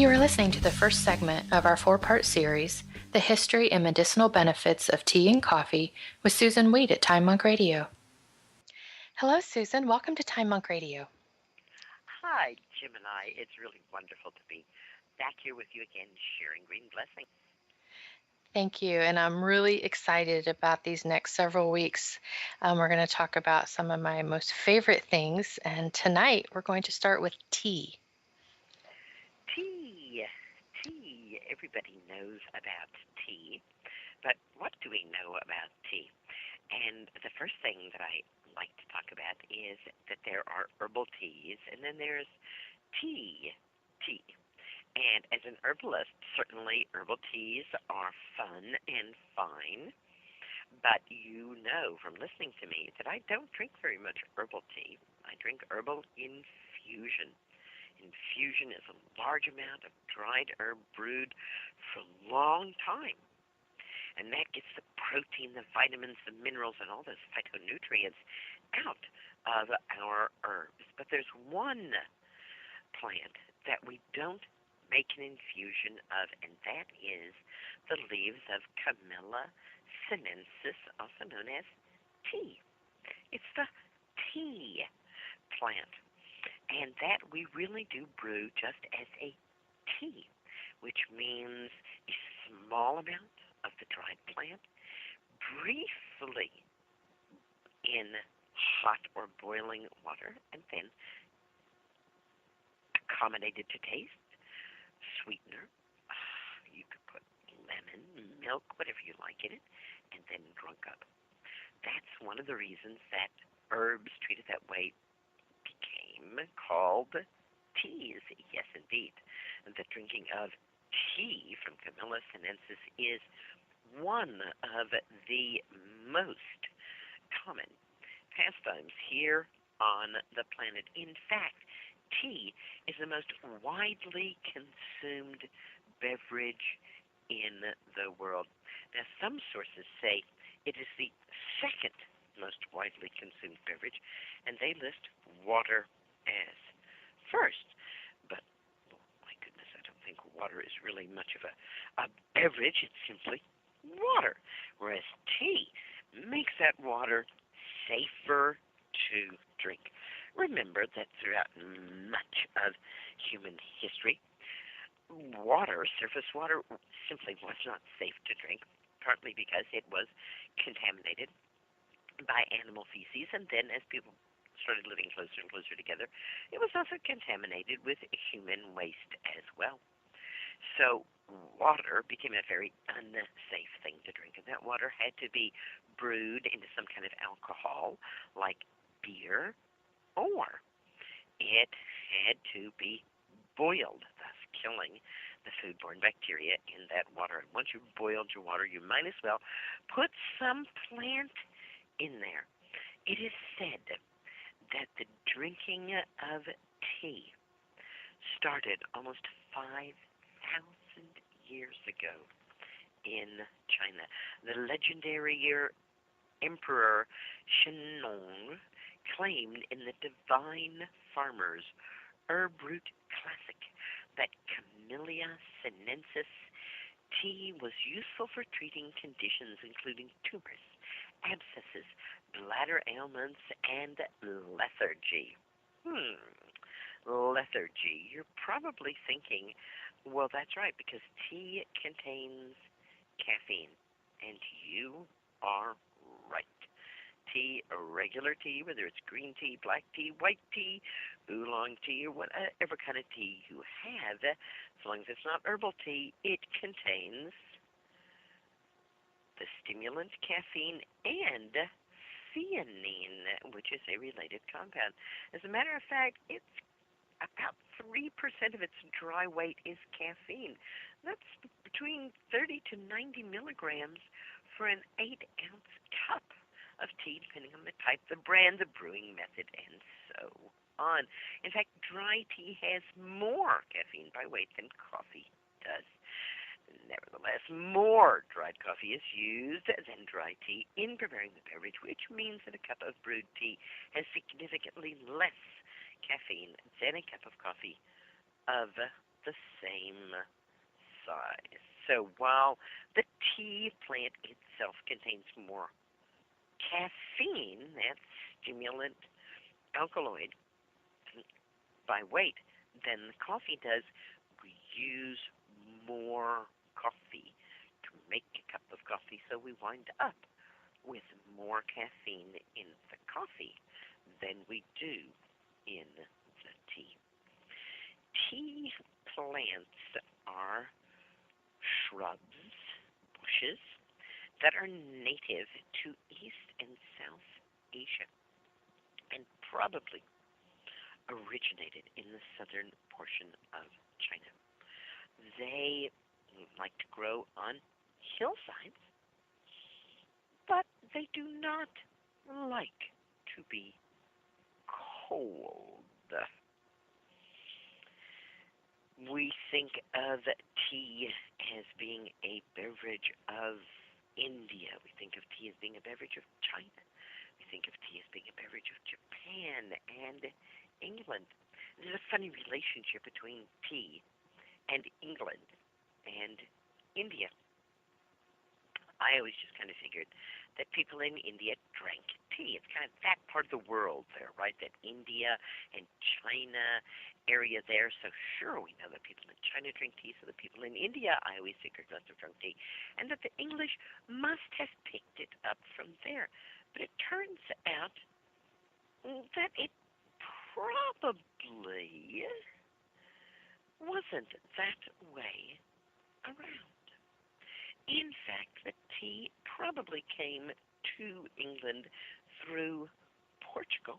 You are listening to the first segment of our four-part series, The History and Medicinal Benefits of Tea and Coffee, with Susan Wade at Time Monk Radio. Hello, Susan. Welcome to Time Monk Radio. Hi, Jim and I. It's really wonderful to be back here with you again, sharing green blessings. Thank you, and I'm really excited about these next several weeks. We're going to talk about some of my most favorite things, and tonight we're going to start with tea. Tea. Everybody knows about tea, but what do we know about tea? And the first thing that I like to talk about is that there are herbal teas, and then there's tea. And as an herbalist, certainly herbal teas are fun and fine, but you know from listening to me that I don't drink very much herbal tea. I drink herbal infusion. Infusion is a large amount of dried herb brewed for a long time. And that gets the protein, the vitamins, the minerals, and all those phytonutrients out of our herbs. But there's one plant that we don't make an infusion of, and that is the leaves of Camellia sinensis, also known as tea. It's the tea plant. And that we really do brew just as a tea, which means a small amount of the dried plant, briefly in hot or boiling water, and then accommodated to taste, sweetener. You could put lemon, milk, whatever you like in it, and then drunk up. That's one of the reasons that herbs treated that way became called teas. Yes, indeed. The drinking of tea from Camellia sinensis is one of the most common pastimes here on the planet. In fact, tea is the most widely consumed beverage in the world. Now, some sources say it is the second most widely consumed beverage, and they list water as first. But, oh my goodness, I don't think water is really much of a beverage. It's simply water, whereas tea makes that water safer to drink. Remember that throughout much of human history, water, surface water, simply was not safe to drink, partly because it was contaminated by animal feces, and then as people started living closer and closer together, it was also contaminated with human waste as well. So water became a very unsafe thing to drink, and that water had to be brewed into some kind of alcohol, like beer, or it had to be boiled, thus killing the foodborne bacteria in that water. And once you boiled your water, you might as well put some plant in there. It is said that the drinking of tea started almost 5,000 years ago in China. The legendary Emperor Shennong claimed in the Divine Farmer's Herb Root Classic that Camellia sinensis tea was useful for treating conditions including tumors, abscesses, bladder ailments, and lethargy. Lethargy. You're probably thinking, well, that's right, because tea contains caffeine, and you are right. Tea, a regular tea, whether it's green tea, black tea, white tea, oolong tea, or whatever kind of tea you have, as long as it's not herbal tea, it contains the stimulant caffeine and theanine, which is a related compound. As a matter of fact, it's about 3% of its dry weight is caffeine. That's between 30 to 90 milligrams for an 8-ounce cup of tea, depending on the type, the brand, the brewing method, and so on. In fact, dry tea has more caffeine by weight than coffee does. Nevertheless, more dried coffee is used than dry tea in preparing the beverage, which means that a cup of brewed tea has significantly less caffeine than a cup of coffee of the same size. So while the tea plant itself contains more caffeine, that stimulant alkaloid, by weight than the coffee does, we use more coffee to make a cup of coffee, so we wind up with more caffeine in the coffee than we do in the tea. Tea plants are shrubs, bushes, that are native to East and South Asia and probably originated in the southern portion of China. They like to grow on hillsides, but they do not like to be cold. We think of tea as being a beverage of India. We think of tea as being a beverage of China. We think of tea as being a beverage of Japan and England. There's a funny relationship between tea and England and India. I always just kind of figured that people in India drank tea. It's kind of that part of the world there, right? That India and China area there. So sure, we know that people in China drink tea, so the people in India, I always figured, must have drunk tea. And that the English must have picked it up from there. But it turns out that it probably wasn't that way around. In fact, the tea probably came to England through Portugal.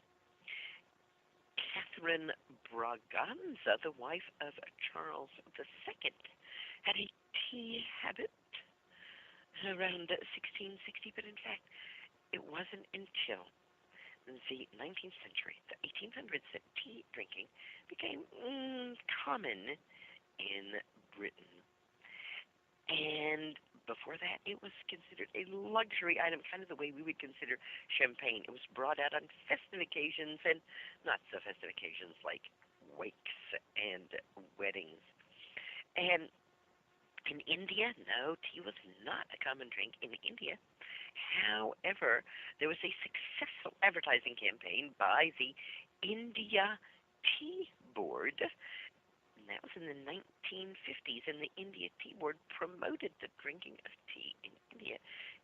Catherine Braganza, the wife of Charles II, had a tea habit around 1660, but in fact, it wasn't until the 19th century, the 1800s, that tea drinking became common in Britain. And before that, it was considered a luxury item, kind of the way we would consider champagne. It was brought out on festive occasions and not so festive occasions like wakes and weddings. And in India, no, tea was not a common drink in India. However, there was a successful advertising campaign by the India Tea Board, and that was in the 1950s, and the India Tea Board promoted the drinking of tea in India.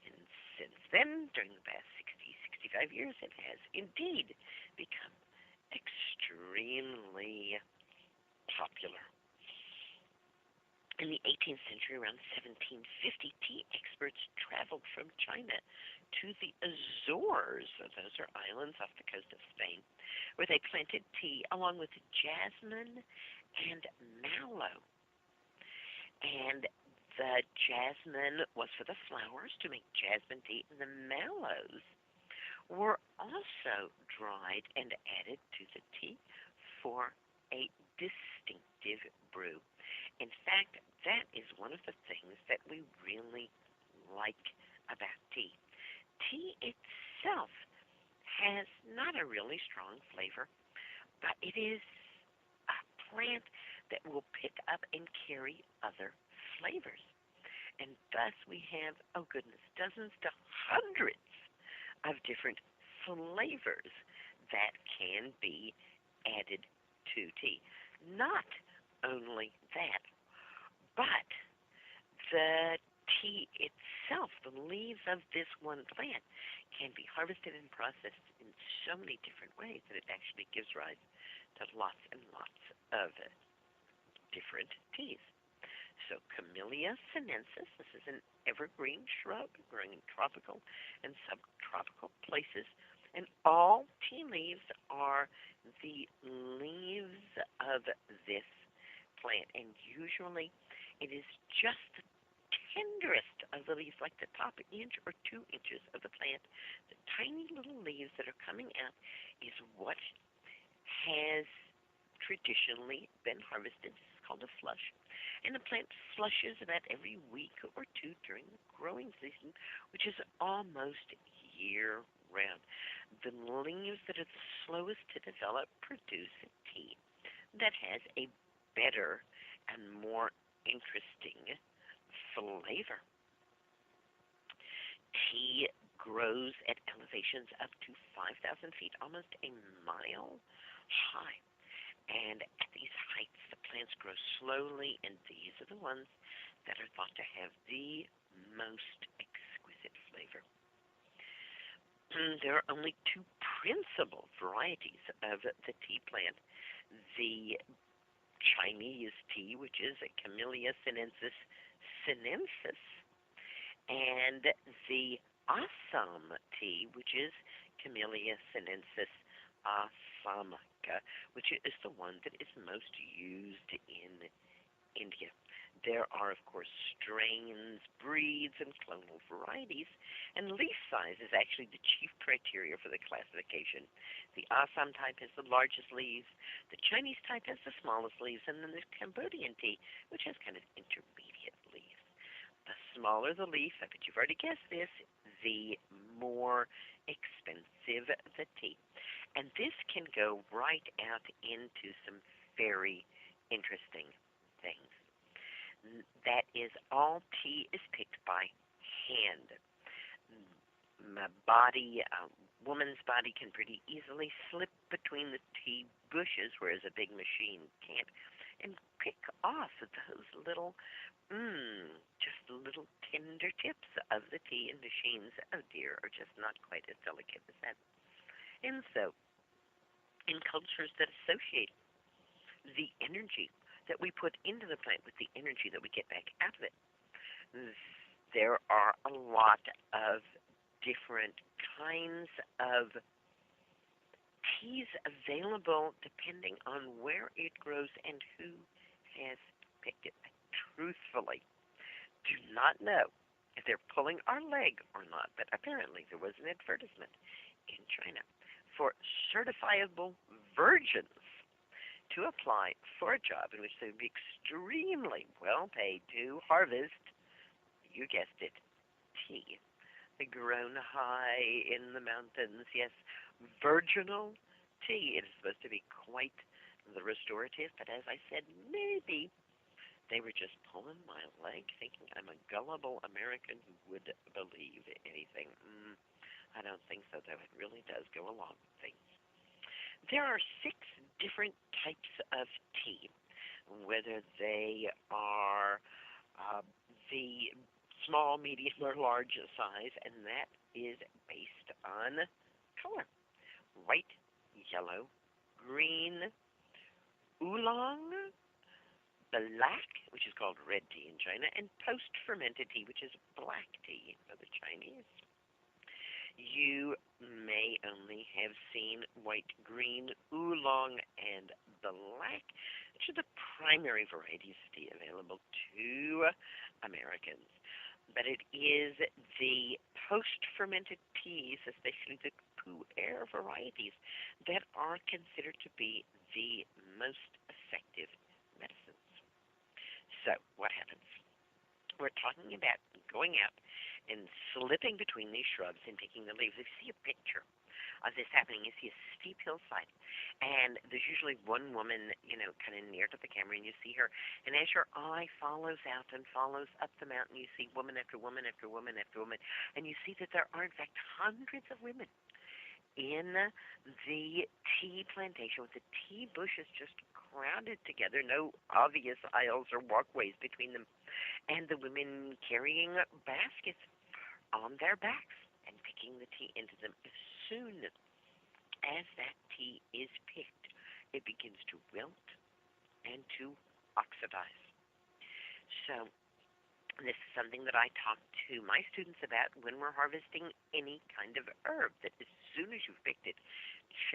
And since then, during the past 60, 65 years, it has indeed become extremely popular. In the 18th century, around 1750, tea experts traveled from China to the Azores. Those are islands off the coast of Spain, where they planted tea along with jasmine and mallow. And the jasmine was for the flowers to make jasmine tea, and the mallows were also dried and added to the tea for a distinctive brew. In fact, that is one of the things that we really like about tea. Tea itself has not a really strong flavor, but it is a plant that will pick up and carry other flavors. And thus we have, oh goodness, dozens to hundreds of different flavors that can be added to tea. Not only that, but the tea itself, the leaves of this one plant, can be harvested and processed in so many different ways that it actually gives rise to lots and lots of different teas. So Camellia sinensis, this is an evergreen shrub growing in tropical and subtropical places, and all tea leaves are the leaves of this plant, and usually it is just the tenderest of the leaves, like the top inch or 2 inches of the plant. The tiny little leaves that are coming out is what has traditionally been harvested. This is called a flush. And the plant flushes about every week or two during the growing season, which is almost year-round. The leaves that are the slowest to develop produce a tea that has a better and more interesting flavor. Tea grows at elevations up to 5,000 feet, almost a mile high. And at these heights, the plants grow slowly, and these are the ones that are thought to have the most exquisite flavor. There are only two principal varieties of the tea plant. The Chinese tea, which is a Camellia sinensis, and the Assam tea, which is Camellia sinensis assamica, which is the one that is most used in India. There are, of course, strains, breeds, and clonal varieties, and leaf size is actually the chief criteria for the classification. The Assam type has the largest leaves, the Chinese type has the smallest leaves, and then there's Cambodian tea, which has kind of intermediate leaves. The smaller the leaf, I bet you've already guessed this, the more expensive the tea. And this can go right out into some very interesting things. That is, all tea is picked by hand. Woman's body can pretty easily slip between the tea bushes, whereas a big machine can't, and pick off those little, just little tender tips of the tea, and machines, oh dear, are just not quite as delicate as that. And so, in cultures that associate the energy that we put into the plant with the energy that we get back out of it, there are a lot of different kinds of teas available depending on where it grows and who has picked it. I truthfully do not know if they're pulling our leg or not, but apparently there was an advertisement in China for certifiable virgins to apply for a job in which they would be extremely well paid to harvest, you guessed it, tea. Grown high in the mountains, yes, virginal tea. It is supposed to be quite the restorative, but as I said, maybe they were just pulling my leg, thinking I'm a gullible American who would believe anything. I don't think so, though. It really does go along with things. There are 6 different types of tea, whether they are the small, medium, or large size, and that is based on color. White, yellow, green, oolong, black, which is called red tea in China, and post-fermented tea, which is black tea for the Chinese. You may only have seen white, green, oolong, and black, which are the primary varieties of tea available to Americans. But it is the post-fermented teas, especially the pu'er varieties, that are considered to be the most effective medicines. So, what happens? We're talking about going out and slipping between these shrubs and picking the leaves. If you see a picture of this happening, you see a steep hillside, and there's usually one woman, kind of near to the camera, and you see her, and as your eye follows out and follows up the mountain, you see woman after woman after woman after woman, and you see that there are, in fact, hundreds of women in the tea plantation with the tea bushes just crowded together, no obvious aisles or walkways between them, and the women carrying baskets on their backs and picking the tea into them. As soon as that tea is picked, it begins to wilt and to oxidize. So this is something that I talk to my students about when we're harvesting any kind of herb, that as soon as you've picked it,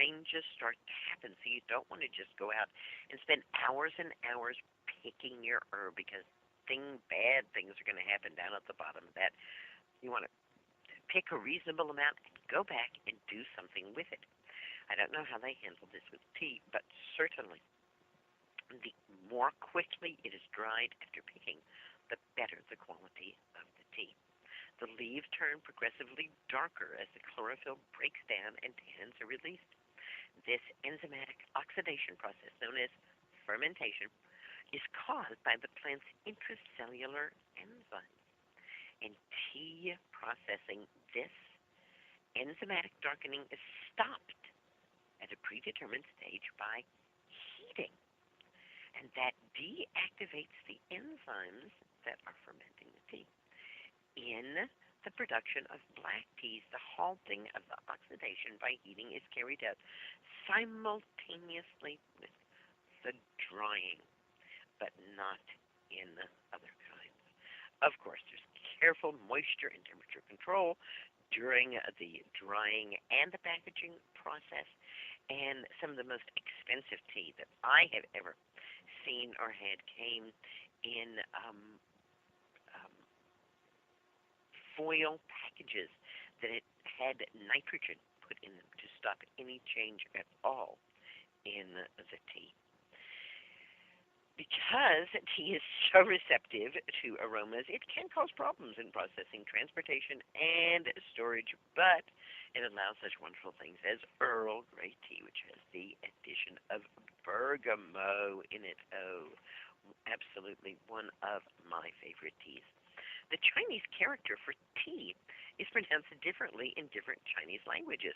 changes start to happen. So you don't want to just go out and spend hours and hours picking your herb, because bad things are going to happen down at the bottom of that. You want to pick a reasonable amount and go back and do something with it. I don't know how they handle this with tea, but certainly the more quickly it is dried after picking, the better the quality of the tea. The leaves turn progressively darker as the chlorophyll breaks down and tannins are released. This enzymatic oxidation process, known as fermentation, is caused by the plant's intracellular enzymes. And tea processing, this enzymatic darkening is stopped at a predetermined stage by heating. And that deactivates the enzymes that are fermenting the tea. In the production of black teas, the halting of the oxidation by heating is carried out simultaneously with the drying, but not in other kinds. Of course, there's careful moisture and temperature control during the drying and the packaging process. And some of the most expensive tea that I have ever seen or had came in foil packages that it had nitrogen put in them to stop any change at all in the tea. Because tea is so receptive to aromas, it can cause problems in processing, transportation, and storage, but it allows such wonderful things as Earl Grey tea, which has the addition of bergamot in it. Oh, absolutely one of my favorite teas. The Chinese character for tea is pronounced differently in different Chinese languages.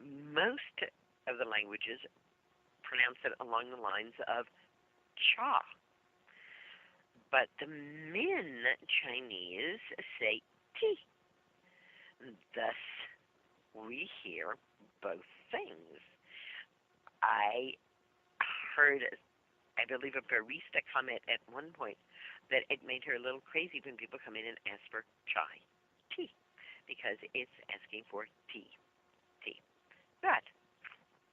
Most of the languages pronounce it along the lines of cha. But the Min Chinese say tea. Thus, we hear both things. I heard, I believe, a barista comment at one point that it made her a little crazy when people come in and ask for chai, tea, because it's asking for tea. But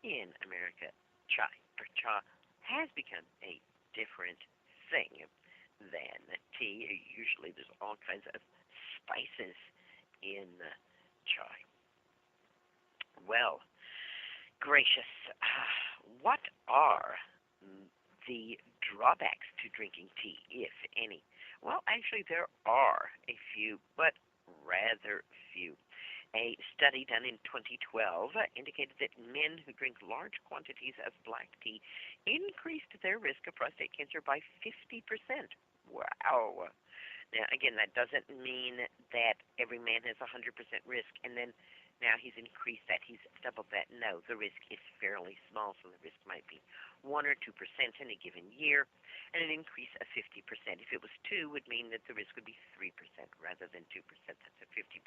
in America, chai or cha has become a different thing than tea. Usually there's all kinds of spices in chai. Well, gracious, what are the drawbacks to drinking tea, if any? Well, actually, there are a few, but rather few. A study done in 2012 indicated that men who drink large quantities of black tea increased their risk of prostate cancer by 50%. Wow. Now, again, that doesn't mean that every man has 100% risk, and then now he's increased that, he's doubled that. No, the risk is fairly small, so the risk might be 1 or 2% in a given year, and an increase of 50%. If it was 2, would mean that the risk would be 3% rather than 2%. That's a 50%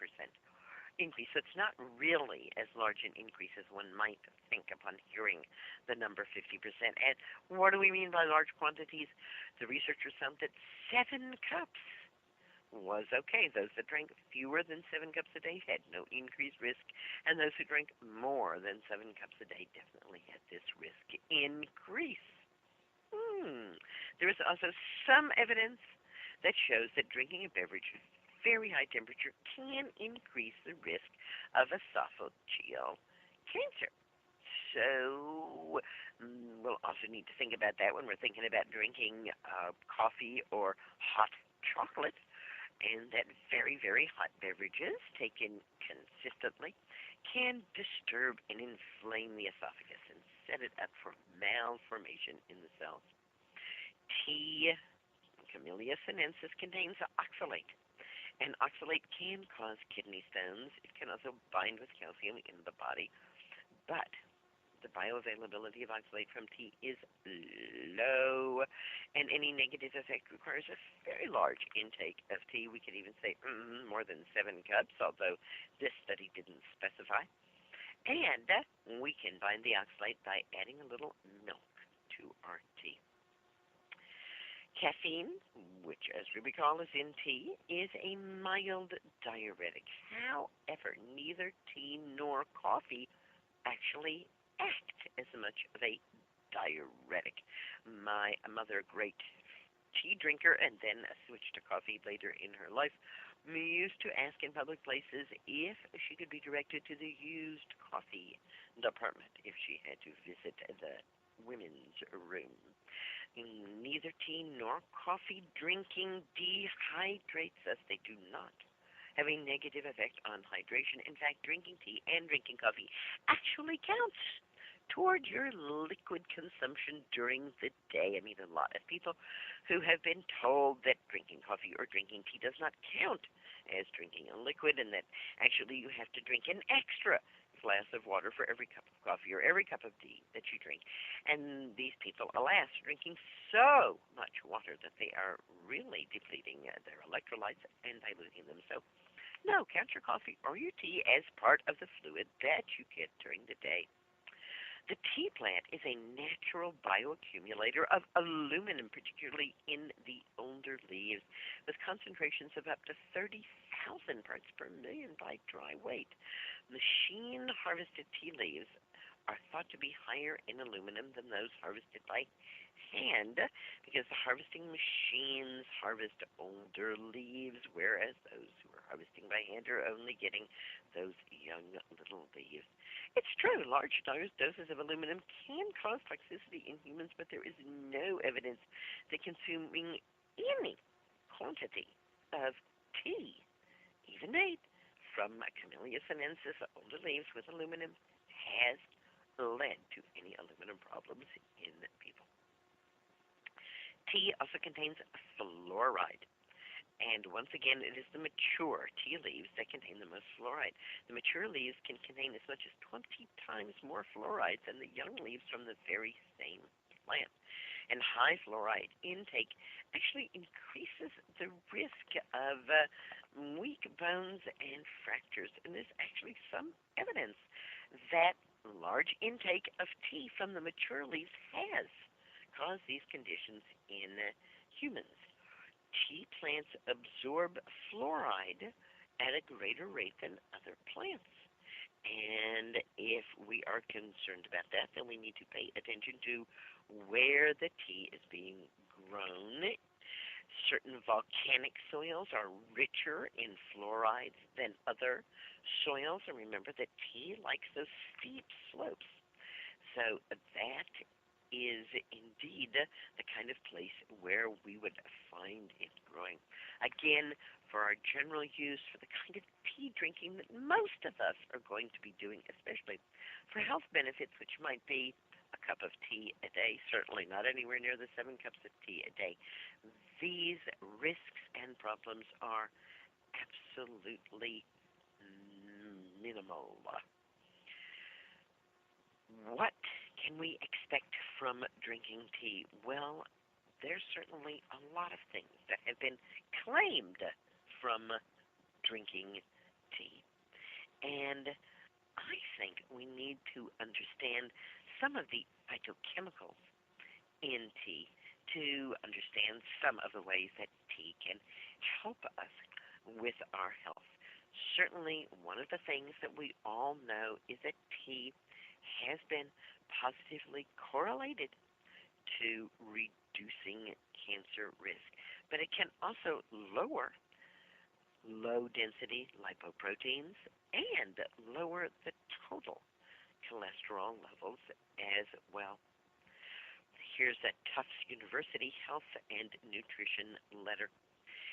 increase. So it's not really as large an increase as one might think upon hearing the number 50%. And what do we mean by large quantities? The researchers found that 7 cups was okay. Those that drank fewer than 7 cups a day had no increased risk, and those who drank more than 7 cups a day definitely had this risk increase. There is also some evidence that shows that drinking a beverage with very high temperature can increase the risk of esophageal cancer. So we'll also need to think about that when we're thinking about drinking coffee or hot chocolate, and that very, very hot beverages taken consistently can disturb and inflame the esophagus and set it up for malformation in the cells. Tea, Camellia sinensis, contains oxalate, and oxalate can cause kidney stones. It can also bind with calcium in the body, but the bioavailability of oxalate from tea is low, and any negative effect requires a very large intake of tea. We could even say more than 7 cups, although this study didn't specify. And we can bind the oxalate by adding a little milk to our tea. Caffeine, which, as we recall, is in tea, is a mild diuretic. However, neither tea nor coffee actually act as much of a diuretic. My mother, a great tea drinker and then switched to coffee later in her life, used to ask in public places if she could be directed to the used coffee department if she had to visit the women's room. Neither tea nor coffee drinking dehydrates us. They do not have a negative effect on hydration. In fact, drinking tea and drinking coffee actually counts toward your liquid consumption during the day. I mean, a lot of people who have been told that drinking coffee or drinking tea does not count as drinking a liquid, and that actually you have to drink an extra glass of water for every cup of coffee or every cup of tea that you drink. And these people, alas, are drinking so much water that they are really depleting their electrolytes and diluting them. So, no, count your coffee or your tea as part of the fluid that you get during the day. The tea plant is a natural bioaccumulator of aluminum, particularly in the older leaves, with concentrations of up to 30,000 parts per million by dry weight. Machine harvested tea leaves are thought to be higher in aluminum than those harvested by hand because the harvesting machines harvest older leaves, whereas those who are harvesting by hand are only getting those young little leaves. It's true, large doses of aluminum can cause toxicity in humans, but there is no evidence that consuming any quantity of tea, even made from Camellia sinensis, older leaves with aluminum, has led to any aluminum problems in people. Tea also contains fluoride. And once again, it is the mature tea leaves that contain the most fluoride. The mature leaves can contain as much as 20 times more fluoride than the young leaves from the very same plant. And high fluoride intake actually increases the risk of weak bones and fractures. And there's actually some evidence that large intake of tea from the mature leaves has caused these conditions in humans. Tea plants absorb fluoride at a greater rate than other plants. And if we are concerned about that, then we need to pay attention to where the tea is being grown. Certain volcanic soils are richer in fluorides than other soils. And remember that tea likes those steep slopes. So that is indeed the kind of place where we would find it growing. Again, for our general use, for the kind of tea drinking that most of us are going to be doing, especially for health benefits, which might be a cup of tea a day, certainly not anywhere near the 7 cups of tea a day. These risks and problems are absolutely minimal. What can we expect from drinking tea? Well, there's certainly a lot of things that have been claimed from drinking tea. And I think we need to understand some of the phytochemicals in tea to understand some of the ways that tea can help us with our health. Certainly, one of the things that we all know is that tea has been positively correlated to reducing cancer risk, but it can also lower low-density lipoproteins and lower the total cholesterol levels as well. Here's that Tufts University Health and Nutrition letter.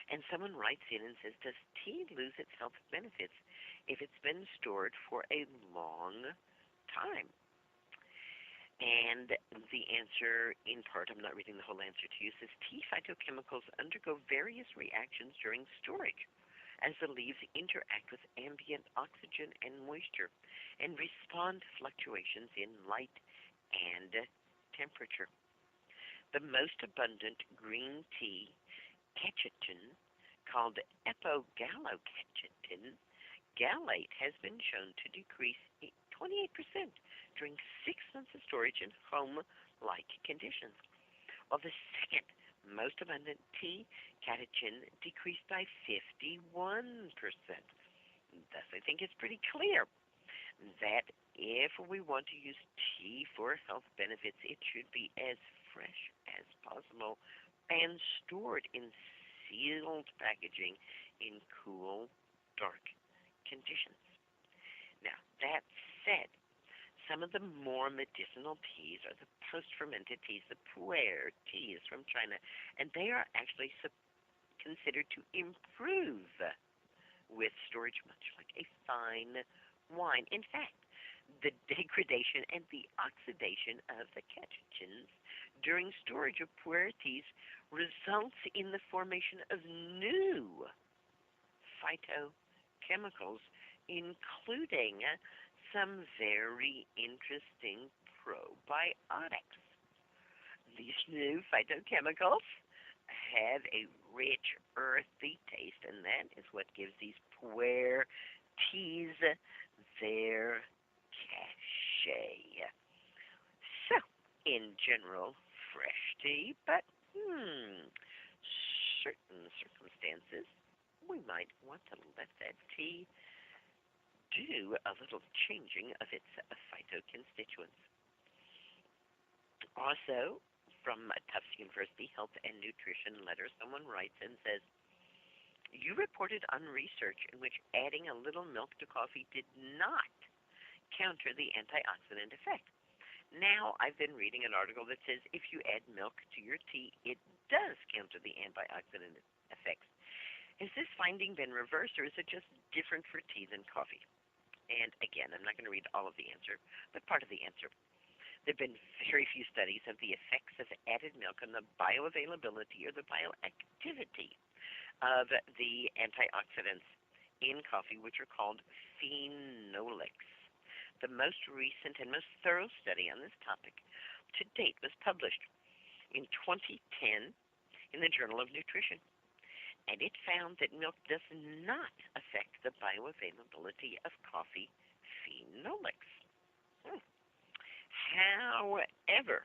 And someone writes in and says, does tea lose its health benefits if it's been stored for a long time? And the answer, in part, I'm not reading the whole answer to you, says tea phytochemicals undergo various reactions during storage as the leaves interact with ambient oxygen and moisture and respond to fluctuations in light and temperature. The most abundant green tea catechin, called epogallocatechin, gallate has been shown to decrease 28% during 6 months of storage in home-like conditions, while the second most abundant tea catechin decreased by 51%. Thus, I think it's pretty clear that if we want to use tea for health benefits, it should be as fresh as possible and stored in sealed packaging in cool, dark conditions. Now, that said, some of the more medicinal teas are the post-fermented teas, the pu'er teas from China, and they are actually considered to improve with storage, much like a fine wine. In fact, the degradation and the oxidation of the catechins during storage of puer teas results in the formation of new phytochemicals, including some very interesting probiotics. These new phytochemicals have a rich, earthy taste, and that is what gives these puer teas their cachet. So, in general, fresh tea, but certain circumstances, we might want to let that tea do a little changing of its phytoconstituents. Also, from Tufts University Health and Nutrition letter, someone writes and says, you reported on research in which adding a little milk to coffee did not counter the antioxidant effect. Now I've been reading an article that says if you add milk to your tea, it does counter the antioxidant effects. Has this finding been reversed, or is it just different for tea than coffee? And again, I'm not going to read all of the answer, but part of the answer. There have been very few studies of the effects of added milk on the bioavailability or the bioactivity of the antioxidants in coffee, which are called phenolics. The most recent and most thorough study on this topic to date was published in 2010 in the Journal of Nutrition, and it found that milk does not affect the bioavailability of coffee phenolics. However,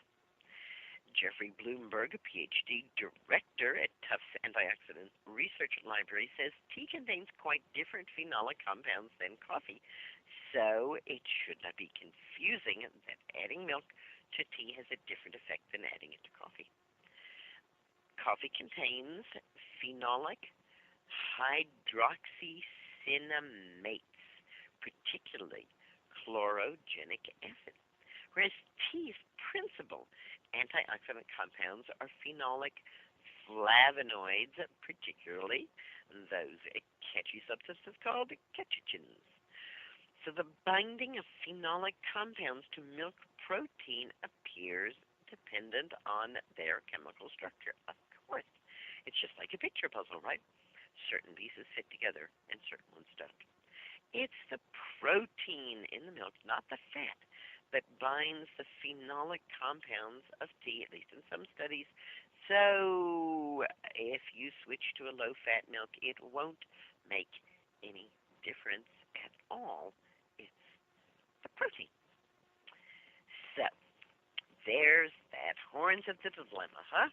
Jeffrey Bloomberg, a PhD director at Tufts Antioxidant Research Library, says tea contains quite different phenolic compounds than coffee, so it should not be confusing that adding milk to tea has a different effect than adding it to coffee. Coffee contains phenolic hydroxycinnamates, particularly chlorogenic acid, whereas tea's principal antioxidant compounds are phenolic flavonoids, particularly those catchy substances called catechins. So the binding of phenolic compounds to milk protein appears dependent on their chemical structure. Of course, it's just like a picture puzzle, right? Certain pieces fit together and certain ones don't. It's the protein in the milk, not the fat, that binds the phenolic compounds of tea, at least in some studies. So if you switch to a low-fat milk, it won't make any difference at all. It's the protein. So there's that. Horns of the dilemma, huh?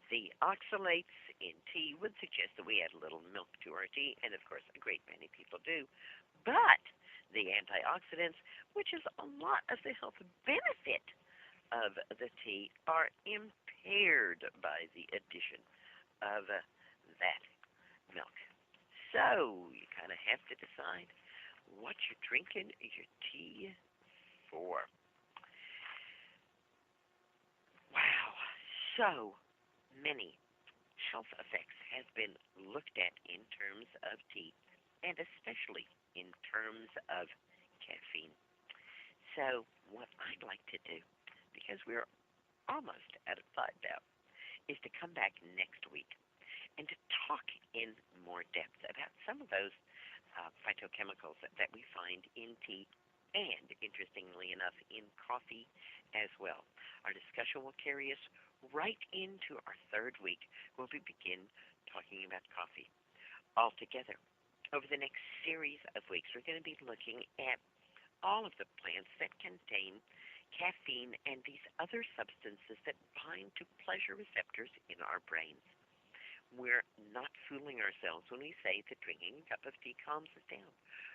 The oxalates in tea would suggest that we add a little milk to our tea, and of course a great many people do. But the antioxidants, which is a lot of the health benefit of the tea, are impaired by the addition of that milk. So you kind of have to decide what you're drinking your tea for. Wow, so many health effects have been looked at in terms of tea, and especially in terms of caffeine. So what I'd like to do, because we're almost out of time now, is to come back next week and to talk in more depth about some of those phytochemicals that we find in tea and, interestingly enough, in coffee as well. Our discussion will carry us right into our third week where we begin talking about coffee. Altogether, over the next series of weeks, we're going to be looking at all of the plants that contain caffeine and these other substances that bind to pleasure receptors in our brains. We're not fooling ourselves when we say that drinking a cup of tea calms us down,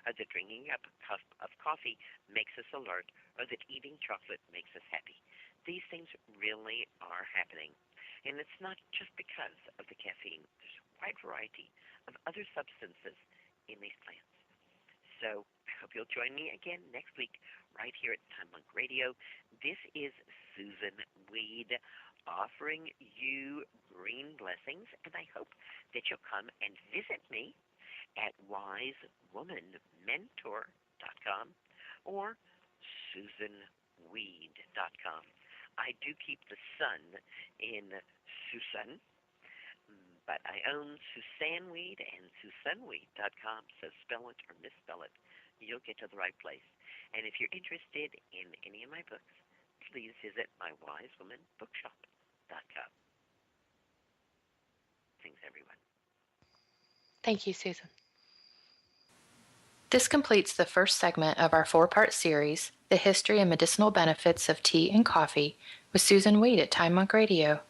or that drinking a cup of coffee makes us alert, or that eating chocolate makes us happy. These things really are happening. And it's not just because of the caffeine. There's a wide variety of other substances in these plants. So I hope you'll join me again next week right here at Time Monk Radio. This is Susan Weed offering you green blessings, and I hope that you'll come and visit me at wisewomanmentor.com or SusunWeed.com. I do keep the sun in Susun, but I own Susanweed and SusunWeed.com, so spell it or misspell it. You'll get to the right place. And if you're interested in any of my books, please visit my wisewomanbookshop.com. Thanks, everyone. Thank you, Susan. This completes the first segment of our 4-part series, The History and Medicinal Benefits of Tea and Coffee, with Susun Weed at Time Monk Radio.